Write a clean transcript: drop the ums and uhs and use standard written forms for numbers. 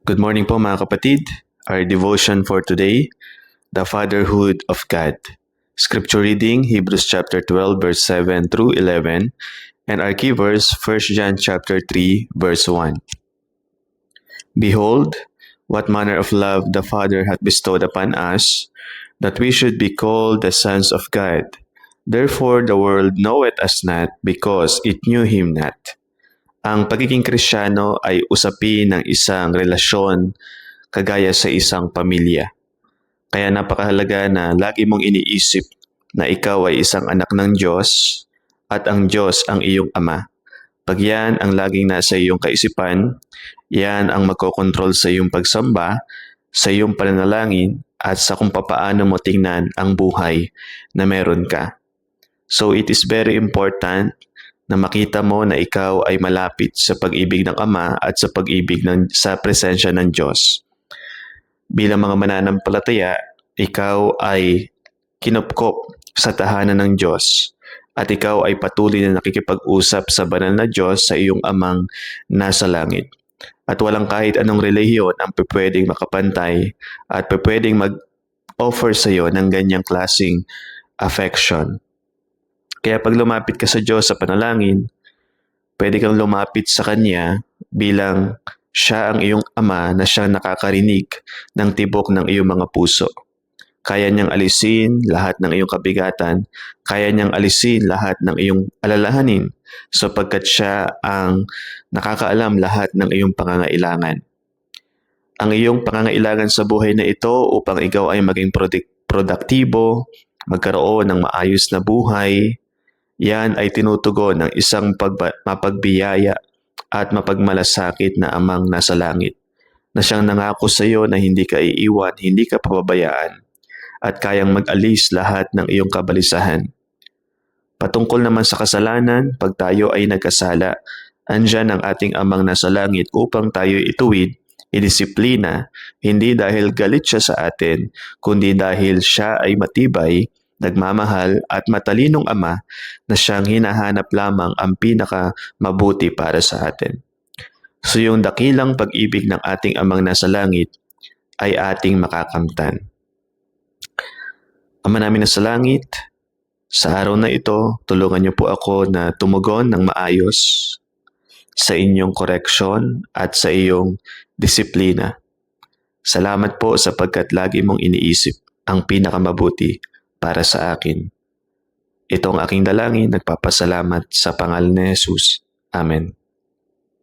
Good morning po mga kapatid. Our devotion for today, the Fatherhood of God. Scripture reading, Hebrews chapter 12 verse 7 through 11, and our key verse, 1 John chapter 3 verse 1. Behold, what manner of love the Father hath bestowed upon us, that we should be called the sons of God. Therefore the world knoweth us not, because it knew Him not. Ang pagiging Kristiyano ay usapin ng isang relasyon kagaya sa isang pamilya. Kaya napakahalaga na lagi mong iniisip na ikaw ay isang anak ng Diyos at ang Diyos ang iyong Ama. Pag yan ang laging nasa iyong kaisipan, yan ang magkokontrol sa iyong pagsamba, sa iyong pananalangin, at sa kung papaano mo tingnan ang buhay na meron ka. So it is very important na makita mo na ikaw ay malapit sa pag-ibig ng Ama at sa pag-ibig sa presensya ng Diyos. Bilang mga mananampalataya, ikaw ay kinupkop sa tahanan ng Diyos at ikaw ay patuloy na nakikipag-usap sa banal na Diyos sa iyong Amang nasa langit. At walang kahit anong relihiyon ang pwedeng makapantay at pwedeng mag-offer sa iyo ng ganyang klaseng affection. Kaya pag lumapit ka sa Diyos sa panalangin, pwede kang lumapit sa Kanya bilang siya ang iyong Ama na siyang nakakarinig ng tibok ng iyong mga puso. Kaya niyang alisin lahat ng iyong kabigatan, kaya niyang alisin lahat ng iyong alalahanin sapagkat siya ang nakakaalam lahat ng iyong pangangailangan. Ang iyong pangangailangan sa buhay na ito upang ikaw ay maging produktibo, magkaroon ng maayos na buhay, yan ay tinutugon ng isang mapagbiyaya at mapagmalasakit na Amang nasa langit, na siyang nangako sa iyo na hindi ka iiwan, hindi ka pababayaan, at kayang mag-alis lahat ng iyong kabalisahan. Patungkol naman sa kasalanan, pag tayo ay nagkasala, andyan ang ating Amang nasa langit upang tayo ituwid, idisiplina, hindi dahil galit siya sa atin, kundi dahil siya ay matibay, nagmamahal at matalinong Ama na siyang hinahanap lamang ang pinakamabuti para sa atin. So yung dakilang pag-ibig ng ating Amang nasa langit ay ating makakamtan. Ama namin nasa langit, sa araw na ito, tulungan niyo po ako na tumugon ng maayos sa inyong koreksyon at sa iyong disiplina. Salamat po sapagkat lagi mong iniisip ang pinakamabuti para sa akin. Ito ang aking dalangin, nagpapasalamat sa pangalan ni Jesus. Amen.